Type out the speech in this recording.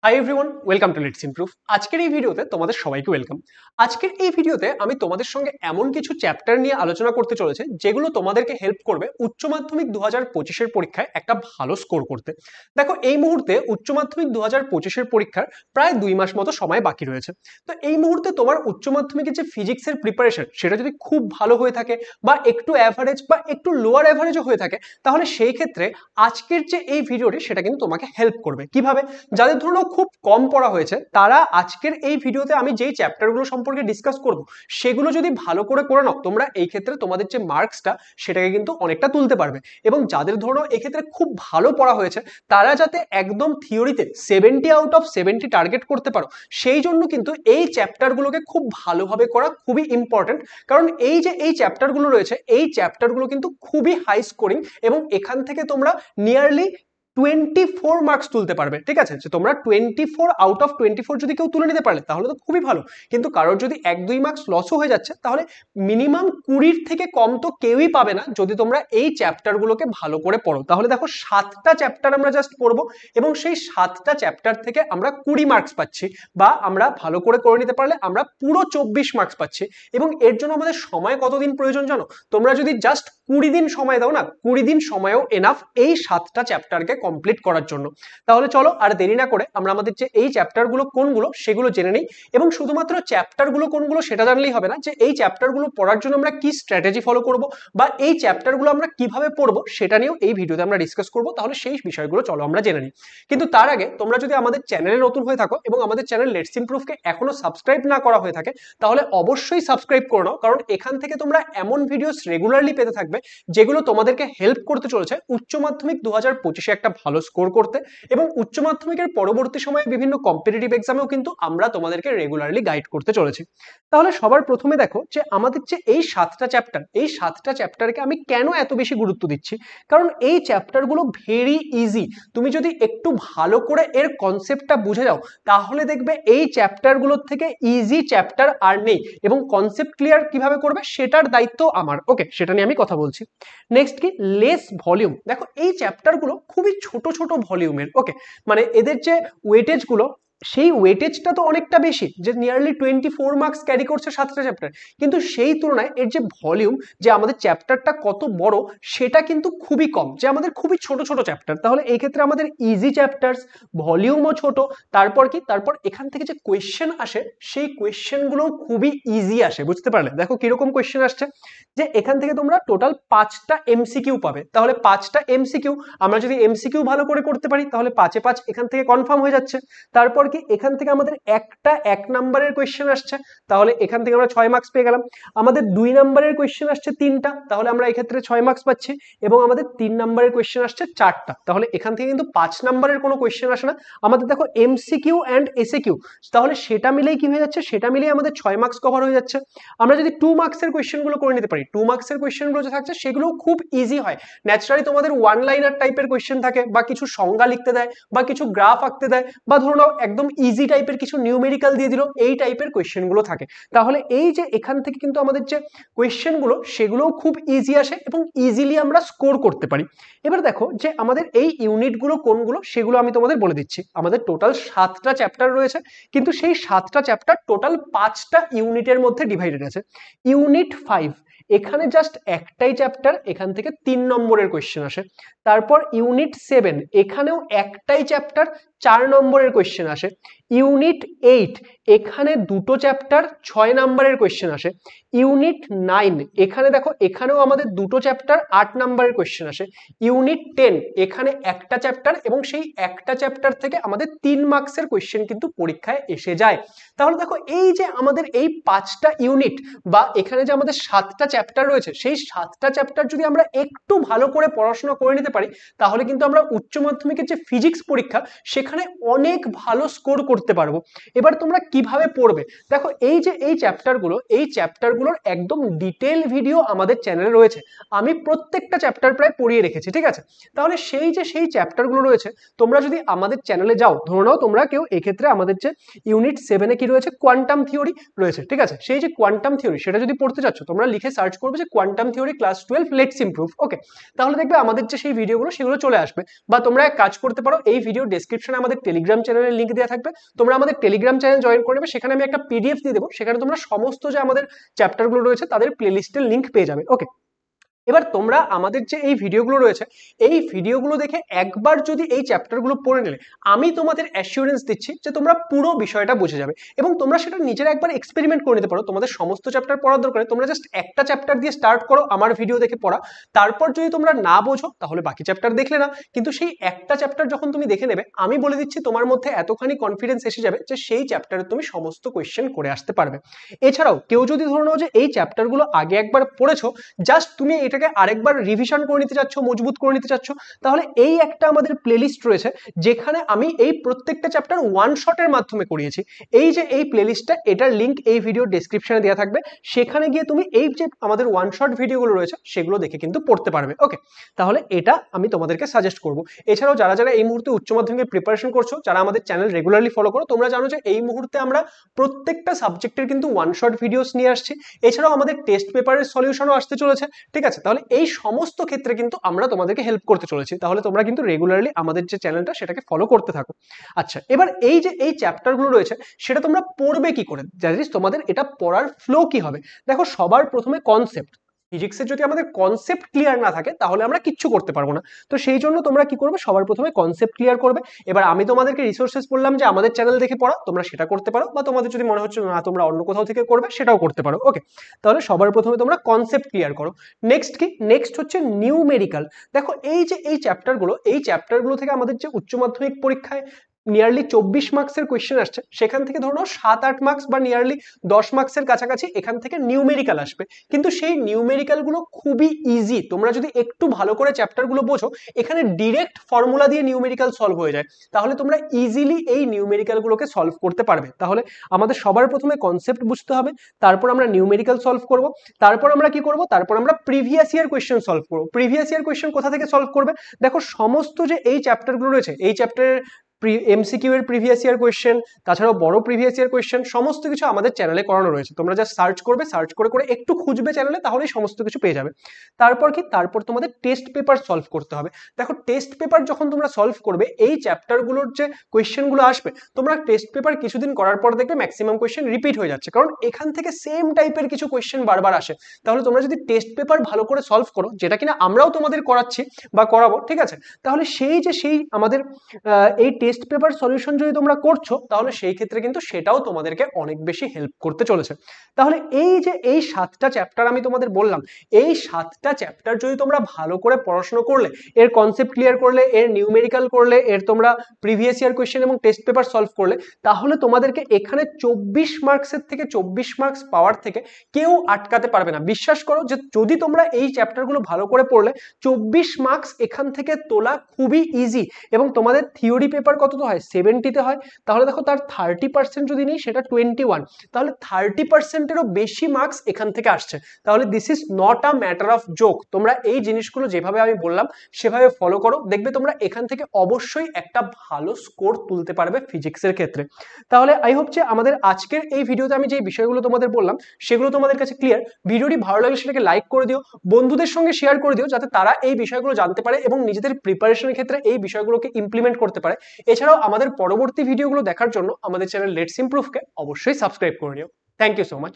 Hi everyone, welcome to let's improve. আজকের এই ভিডিওতে তোমাদের সবাইকে ওয়েলকাম। আজকের এই ভিডিওতে আমি তোমাদের সঙ্গে এমন কিছু চ্যাপ্টার নিয়ে আলোচনা করতে চলেছে যেগুলো তোমাদেরকে হেল্প করবে উচ্চ মাধ্যমিক 2025-এর পরীক্ষায় একটা ভালো স্কোর করতে। দেখো, এই মুহূর্তে উচ্চ মাধ্যমিক 2025-এর পরীক্ষার প্রায় 2 মাস মতো সময় বাকি রয়েছে। তো এই মুহূর্তে তোমার উচ্চ মাধ্যমিকের যে ফিজিক্সের প্রিপারেশন সেটা যদি খুব ভালো হয়ে থাকে বা একটু অ্যাভারেজ বা একটু লোয়ার অ্যাভারেজও হয়ে থাকে, তাহলে সেই ক্ষেত্রে আজকের যে এই ভিডিওটি সেটা কিন্তু তোমাকে হেল্প করবে। কিভাবে? যাদের ধরো খুব কম পড়া হয়েছে তারা আজকের এই ভিডিওতে আমি যেই চ্যাপ্টারগুলো সম্পর্কে ডিসকাস করব সেগুলো যদি ভালো করে নাও, তোমরা এই ক্ষেত্রে তোমাদের যে মার্কসটা সেটাকে কিন্তু অনেকটা তুলতে পারবে। এবং যাদের ধরো এক্ষেত্রে খুব ভালো পড়া হয়েছে তারা যাতে একদম থিওরিতে 70 আউট অফ 70 টার্গেট করতে পারো, সেই জন্য কিন্তু এই চ্যাপ্টারগুলোকে খুব ভালোভাবে করা খুবই ইম্পর্টেন্ট। কারণ এই যে এই চ্যাপ্টারগুলো রয়েছে এই চ্যাপ্টারগুলো কিন্তু খুবই হাই স্কোরিং এবং এখান থেকে তোমরা নিয়ারলি 24 মার্কস তুলতে পারবে। ঠিক আছে, যে তোমরা 24 আউট অফ 24 যদি কেউ তুলে নিতে পারলে তাহলে তো খুবই ভালো। কিন্তু কারোর যদি 1-2 মার্কস লসও হয়ে যাচ্ছে তাহলে মিনিমাম 20 থেকে কম তো কেউই পাবে না যদি তোমরা এই চ্যাপ্টারগুলোকে ভালো করে পড়ো। তাহলে দেখো, 7টা চ্যাপ্টার আমরা জাস্ট পড়বো এবং সেই 7টা চ্যাপ্টার থেকে আমরা 20 মার্কস পাচ্ছি, বা আমরা ভালো করে নিতে পারলে আমরা পুরো 24 মার্কস পাচ্ছি। এবং এর জন্য আমাদের সময় কতদিন প্রয়োজন জানো? তোমরা যদি জাস্ট 20 দিন সময় দাও না, 20 দিন সময়ও এনাফ এই 7টা চ্যাপ্টারকে কমপ্লিট করার জন্য। তাহলে চলো আর দেরি না করে আমরা আমাদের যে এই চ্যাপ্টারগুলো কোনগুলো সেগুলো জেনে নিই। এবং শুধুমাত্র চ্যাপ্টারগুলো কোনগুলো সেটা জানলেই হবে না, যে এই চ্যাপ্টারগুলো পড়ার জন্য আমরা কি স্ট্র্যাটেজি ফলো করব বা এই চ্যাপ্টারগুলো আমরা কিভাবে পড়বো সেটা নিয়েও এই ভিডিওতে আমরা ডিসকাস করব। তাহলে সেই বিষয়গুলো চলো আমরা জেনে নিই। কিন্তু তার আগে তোমরা যদি আমাদের চ্যানেলে নতুন হয়ে থাকো এবং আমাদের চ্যানেল লেটস ইমপ্রুভকে এখনো সাবস্ক্রাইব না করা হয়ে থাকে তাহলে অবশ্যই সাবস্ক্রাইব করে নাও, কারণ এখান থেকে তোমরা এমন ভিডিওস রেগুলারলি পেতে থাকবে যেগুলো তোমাদেরকে হেল্প করতে চলেছে উচ্চ মাধ্যমিক 2025-এ একটা ভালো স্কোর করতে। এবং উচ্চ মাধ্যমিকের পরবর্তী সময়ে বিভিন্ন কম্পিটিটিভ এক্সামেও কিন্তু আমরা তোমাদেরকে রেগুলারলি গাইড করতে চলেছি। তাহলে সবার প্রথমে দেখো যে আমাদের যে এই 7টা চ্যাপ্টার, এই 7টা চ্যাপ্টারকে আমি কেন এত বেশি গুরুত্ব দিচ্ছি, কারণ এই চ্যাপ্টারগুলো ভেরি ইজি। তুমি যদি একটু ভালো করে এর কনসেপ্টটা বুঝে যাও তাহলে দেখবে এই চ্যাপ্টারগুলোর থেকে ইজি চ্যাপ্টার আর নেই। এবং কনসেপ্ট ক্লিয়ার কিভাবে করবে সেটার দায়িত্ব আমার। ওকে, সেটা নিয়ে আমি কথা বলছি। নেক্সট কি, লেস ভলিউম। দেখো, এই চ্যাপ্টারগুলো খুবই ছোট ছোট ভলিউমের। ওকে, মানে এদের যে ওয়েটেজ গুলো সেই ওয়েটেজটা তো অনেকটা বেশি, যে নিয়ারলি 24 মার্কস ক্যারি করছে 7টা চ্যাপ্টার, কিন্তু সেই তুলনায় এর যে ভলিউম, যে আমাদের চ্যাপ্টারটা কত বড় সেটা কিন্তু খুবই কম, যে আমাদের খুবই ছোট ছোট চ্যাপ্টার। তাহলে এই ক্ষেত্রে আমাদের ইজি চ্যাপ্টার্স, ভলিউমও ছোট, তারপর কি, তারপর এখান থেকে যে কোয়েশ্চেন আসে সেই কোয়েশ্চেনগুলো খুবই ইজি আসে। বুঝতে পারলে? দেখো কিরকম কোয়েশ্চেন আসছে, যে এখান থেকে তোমরা টোটাল 5টা এমসিকিউ পাবে। তাহলে 5টা এমসিকিউ আমরা যদি এমসিকিউ ভালো করে করতে পারি তাহলে 5-এ 5 এখান থেকে কনফার্ম হয়ে যাচ্ছে। তারপর কি, এখান থেকে আমাদের একটা 1 নাম্বারের কোয়েশ্চেন আসছে, তাহলে এখান থেকে আমরা 6 মার্কস পেয়ে গেলাম। আমাদের 2 নাম্বারের কোয়েশ্চেন আসছে 3টা, তাহলে আমরা এক্ষেত্রে 6 মার্কস পাচ্ছি। এবং আমাদের 3 নাম্বারের কোয়েশ্চেন আসছে 4টা, তাহলে এখান থেকে কিন্তু 5 নাম্বারের কোনো কোয়েশ্চেন আসে না। আমাদের দেখো এমসিকিউ অ্যান্ড এসএকিউ, তাহলে সেটা মিলেই কি হয়ে যাচ্ছে, সেটা মিলেই আমাদের 6 মার্কস কভার হয়ে যাচ্ছে। আমরা যদি 2 মার্কসের কোয়েশ্চেনগুলো করে নিতে পারি, 2 মার্কসের কোয়েশ্চেনগুলো যে থাকছে সেগুলো খুব ইজি হয়। ন্যাচারালি তোমাদের ওয়ান লাইনার টাইপের কোয়েশ্চেন থাকে, বা কিছু সংজ্ঞা লিখতে দেয়, বা কিছু গ্রাফ আঁকতে দেয়, বা ধরো নাও একদম ইজি টাইপের কিছু নিউমেরিক্যাল দিয়ে দিল, এই টাইপের কোয়েশ্চেনগুলো থাকে। তাহলে এই যে এখান থেকে কিন্তু আমাদের যে কোয়েশ্চেনগুলো সেগুলোও খুব ইজি আসে এবং ইজিলি আমরা স্কোর করতে পারি। এবার দেখো যে আমাদের এই ইউনিটগুলো কোনগুলো সেগুলো আমি তোমাদের বলে দিচ্ছি। আমাদের টোটাল 7টা চ্যাপ্টার রয়েছে, কিন্তু সেই 7টা চ্যাপ্টার টোটাল 5টা ইউনিটের মধ্যে ডিভাইডেড আছে। ইউনিট 5 এখানে জাস্ট একটাই চ্যাপ্টার, এখান থেকে 3 নম্বরের কোয়েশ্চেন আসে। তারপর ইউনিট 7 এখানেও একটাই চ্যাপ্টার, 4 নম্বরের কোয়েশ্চেন আসে। ইউনিট 8 এখানে দুটো চ্যাপ্টার, 6 নম্বরের কোয়েশ্চেন আসে। ইউনিট 9 এখানে দেখো এখানেও আমাদের দুটো চ্যাপ্টার, 8 নম্বরের কোয়েশ্চেন আসে। ইউনিট 10 এখানে একটা চ্যাপ্টার এবং সেই একটা চ্যাপ্টার থেকে আমাদের 3 মার্কসের কোয়েশ্চেন কিন্তু পরীক্ষায় এসে যায়। তাহলে দেখো এই যে আমাদের এই 5টা ইউনিট বা এখানে যে আমাদের 7টা চ্যাপ্টার রয়েছে, সেই 7টা চ্যাপ্টার যদি আমরা একটু ভালো করে পড়াশোনা করে নিতে পারি তাহলে কিন্তু আমরা উচ্চ মাধ্যমিকের যে ফিজিক্স পরীক্ষা সেখানে অনেক ভালো স্কোর করতে করতে পারবো। এবার তোমরা কিভাবে পড়বে, দেখো এই যে এই চ্যাপ্টারগুলোর একদম ডিটেল ভিডিও আমাদের চ্যানেলে রয়েছে। আমি প্রত্যেকটা চ্যাপ্টার প্রায় পড়িয়ে রেখেছি, ঠিক আছে? তাহলে সেই চ্যাপ্টারগুলো রয়েছে, তোমরা যদি আমাদের চ্যানেলে যাও, ধরে নাও তোমরা কেউ এক্ষেত্রে আমাদের যে ইউনিট 7-এ কি রয়েছে, কোয়ান্টাম থিওরি রয়েছে, ঠিক আছে? সেই যে কোয়ান্টাম থিওরি সেটা যদি পড়তে চাচ্ছ, তোমরা লিখে সার্চ করবে যে quantum theory class 12 let's improve, okay? তাহলে দেখবে আমাদের যে সেই ভিডিওগুলো সেগুলো চলে আসবে। বা তোমরা এক কাজ করতে পারো, এই ভিডিও ডেসক্রিপশনে আমাদের টেলিগ্রাম চ্যানেলের লিঙ্ক দেওয়া থাকবে, তোমরা আমাদের টেলিগ্রাম চ্যানেল জয়েন করে নেবে, সেখানে আমি একটা পিডিএফ দিয়ে দেবো, সেখানে তোমরা সমস্ত যে আমাদের চ্যাপ্টারগুলো রয়েছে তাদের প্লেলিস্টের লিঙ্ক পেয়ে যাবে, ওকে? এবার তোমরা আমাদের যে এই ভিডিওগুলো রয়েছে, এই ভিডিওগুলো দেখে একবার যদি এই চ্যাপ্টারগুলো পড়ে নিলে, আমি তোমাদের অ্যাসিওরেন্স দিচ্ছি যে তোমরা পুরো বিষয়টা বুঝে যাবে। এবং তোমরা সেটা নিজেরা একবার এক্সপেরিমেন্ট করে নিতে পারো। তোমাদের সমস্ত চ্যাপ্টার পড়ার দরকার নেই, তোমরা জাস্ট একটা চ্যাপ্টার দিয়ে স্টার্ট করো আমার ভিডিও দেখে পড়া, তারপর যদি তোমরা না বোঝো তাহলে বাকি চ্যাপ্টার দেখলে না, কিন্তু সেই একটা চ্যাপ্টার যখন তুমি দেখে নেবে, আমি বলে দিচ্ছি তোমার মধ্যে এতখানি কনফিডেন্স এসে যাবে যে সেই চ্যাপ্টারে তুমি সমস্ত কোয়েশ্চেন করে আসতে পারবে। এছাড়াও কেউ যদি ধরে নাও যে এই চ্যাপ্টারগুলো আগে একবার পড়েছো, জাস্ট তুমি এটাকে আরেকবার রিভিশন করে নিতে চাচ্ছ, মজবুত করে নিতে চাচ্ছ, তাহলে এই একটা আমাদের প্লেলিস্ট রয়েছে যেখানে আমি এই প্রত্যেকটা চ্যাপ্টার ওয়ান শটের মাধ্যমে করিয়েছি। এই যে এই প্লেলিস্টটা, এটার লিঙ্ক এই ভিডিও ডেসক্রিপশনে দেওয়া থাকবে, সেখানে গিয়ে তুমি এই যে আমাদের ওয়ান শট ভিডিওগুলো রয়েছে সেগুলো দেখে কিন্তু পড়তে পারবে, ওকে? তাহলে এটা আমি তোমাদেরকে সাজেস্ট করব। এছাড়াও যারা যারা এই মুহূর্তে উচ্চ মাধ্যমিকের প্রিপারেশন করছো, যারা আমাদের চ্যানেল রেগুলারলি ফলো করো, তোমরা জানো যে এই মুহূর্তে আমরা প্রত্যেকটা সাবজেক্টের কিন্তু ওয়ান শট ভিডিওস নিয়ে আসছি। এছাড়াও আমাদের টেস্ট পেপারের সলিউশনও আসতে চলেছে, ঠিক আছে? তাহলে এই সমস্ত ক্ষেত্রে কিন্তু আমরা তোমাদেরকে হেল্প করতে চলেছি, তাহলে তোমরা কিন্তু রেগুলারলি আমাদের যে চ্যানেলটা সেটাকে ফলো করতে থাকো। আচ্ছা, এবার এই যে এই চ্যাপ্টারগুলো রয়েছে সেটা তোমরা পড়বে কি করে, জানিস তোমাদের এটা পড়ার ফ্লো কি হবে? দেখো, সবার প্রথমে কনসেপ্ট, ফিজিক্সের যদি আমাদের কনসেপ্ট ক্লিয়ার না থাকে তাহলে আমরা কিচ্ছু করতে পারবো না। তো সেই জন্য তোমরা কি করবে, সবার প্রথমে কনসেপ্ট ক্লিয়ার করবে। এবার আমি তোমাদেরকে রিসোর্সেস বললাম যে আমাদের চ্যানেল দেখে পড়া, তোমরা সেটা করতে পারো, বা তোমাদের যদি মনে হচ্ছে না তোমরা অন্য কোথাও থেকে করবে সেটাও করতে পারো, ওকে? তাহলে সবার প্রথমে তোমরা কনসেপ্ট ক্লিয়ার করো। নেক্সট কি, নেক্সট হচ্ছে নিউমেরিক্যাল। দেখো এই যে এই চ্যাপ্টারগুলো থেকে আমাদের যে উচ্চ মাধ্যমিক পরীক্ষায় নিয়ারলি 24 মার্কসের কোয়েশ্চেন আসছে, সেখান থেকে ধরো 7-8 মার্কস বা নিয়ারলি 10 মার্কসের কাছাকাছি এখান থেকে নিউমেরিক্যাল আসবে। কিন্তু সেই নিউমেরিক্যাল গুলো খুবই ইজি, তোমরা যদি একটু ভালো করে চ্যাপ্টারগুলো বোঝো, এখানে ডিরেক্ট ফর্মুলা দিয়ে নিউমেরিক্যাল সলভ হয়ে যায়, তাহলে তোমরা ইজিলি এই নিউমেরিক্যাল গুলোকে সলভ করতে পারবে। তাহলে আমাদের সবার প্রথমে কনসেপ্ট বুঝতে হবে, তারপর আমরা নিউমেরিক্যাল সলভ করব, তারপর আমরা কি করব, তারপর আমরা প্রিভিয়াস ইয়ার কোয়েশ্চেন সলভ করব। প্রিভিয়াস ইয়ার কোয়েশ্চেন কোথা থেকে সলভ করবে, দেখো সমস্ত যে এই চ্যাপ্টারগুলো রয়েছে, এই চ্যাপ্টারের এমসিকিউ এর প্রিভিয়াস ইয়ার কোয়েশ্চেন, তাছাড়াও বড় প্রিভিয়াস ইয়ার কোয়েশ্চেন, সমস্ত কিছু আমাদের চ্যানেলে করানো রয়েছে। তোমরা জাস্ট সার্চ করবে, সার্চ করে করে একটু খুঁজবে চ্যানেলে, তাহলেই সমস্ত কিছু পেয়ে যাবে। তারপর কি, তারপর তোমাদের টেস্ট পেপার সলভ করতে হবে। দেখো টেস্ট পেপার যখন তোমরা সলভ করবে, এই চ্যাপ্টারগুলোর যে কোয়েশ্চেনগুলো আসবে, তোমরা টেস্ট পেপার কিছুদিন করার পর দেখবে ম্যাক্সিমাম কোয়েশ্চেন রিপিট হয়ে যাচ্ছে, কারণ এখান থেকে সেম টাইপের কিছু কোয়েশ্চেন বারবার আসে। তাহলে তোমরা যদি টেস্ট পেপার ভালো করে সলভ করো, যেটা কিনা আমরাও তোমাদের করাচ্ছি বা করাবো, ঠিক আছে? তাহলে সেই আমাদের এই টেস্ট পেপার সলিউশন যদি তোমরা করছো, তাহলে সেই ক্ষেত্রে কিন্তু সেটাও তোমাদেরকে অনেক বেশি হেল্প করতে চলেছে। তাহলে এই যে এই 7টা চ্যাপ্টার আমি তোমাদের বললাম, এই 7টা চ্যাপ্টার যদি তোমরা ভালো করে পড়াশোনা করলে, এর কনসেপ্ট ক্লিয়ার করলে, এর নিউমেরিক্যাল করলে, এর তোমরা প্রিভিয়াস ইয়ার কোয়েশ্চেন এবং টেস্ট পেপার সলভ করলে, তাহলে তোমাদেরকে এখানে 24 মার্কসের থেকে 24 মার্কস পাওয়ার থেকে কেউ আটকাতে পারবে না। বিশ্বাস করো যে যদি তোমরা এই চ্যাপ্টারগুলো ভালো করে পড়লে, 24 মার্কস এখান থেকে তোলা খুবই ইজি। এবং তোমাদের থিওরি পেপার কত হয়, 70-তে হয়, তাহলে দেখো তার 30% যদি নেই, সেটা 21, তাহলে 30%-এরও বেশি মার্কস এখান থেকে আসছে। তাহলে this is not a matter of joke. তোমরা এই জিনিসগুলো যেভাবে আমি বললাম সেভাবে ফলো করো, দেখবে তোমরা এখান থেকে অবশ্যই একটা ভালো স্কোর তুলতে পারবে ফিজিক্সের ক্ষেত্রে। তাহলে আই হোপ যে আমাদের আজকের এই ভিডিওতে আমি যে বিষয়গুলো তোমাদের বললাম সেগুলো তোমাদের কাছে ক্লিয়ার। ভিডিওটি ভালো লাগলে সেটাকে লাইক করে দিও, বন্ধুদের সঙ্গে শেয়ার করে দিও, যাতে তারা এই বিষয়গুলো জানতে পারে এবং নিজেদের প্রিপারেশনের ক্ষেত্রে এই বিষয়গুলোকে ইমপ্লিমেন্ট করতে পারে। এছাড়াও আমাদের পরবর্তী ভিডিওগুলো দেখার জন্য আমাদের চ্যানেল লেটস ইমপ্রুভকে অবশ্যই সাবস্ক্রাইব করে নিও। Thank you so much.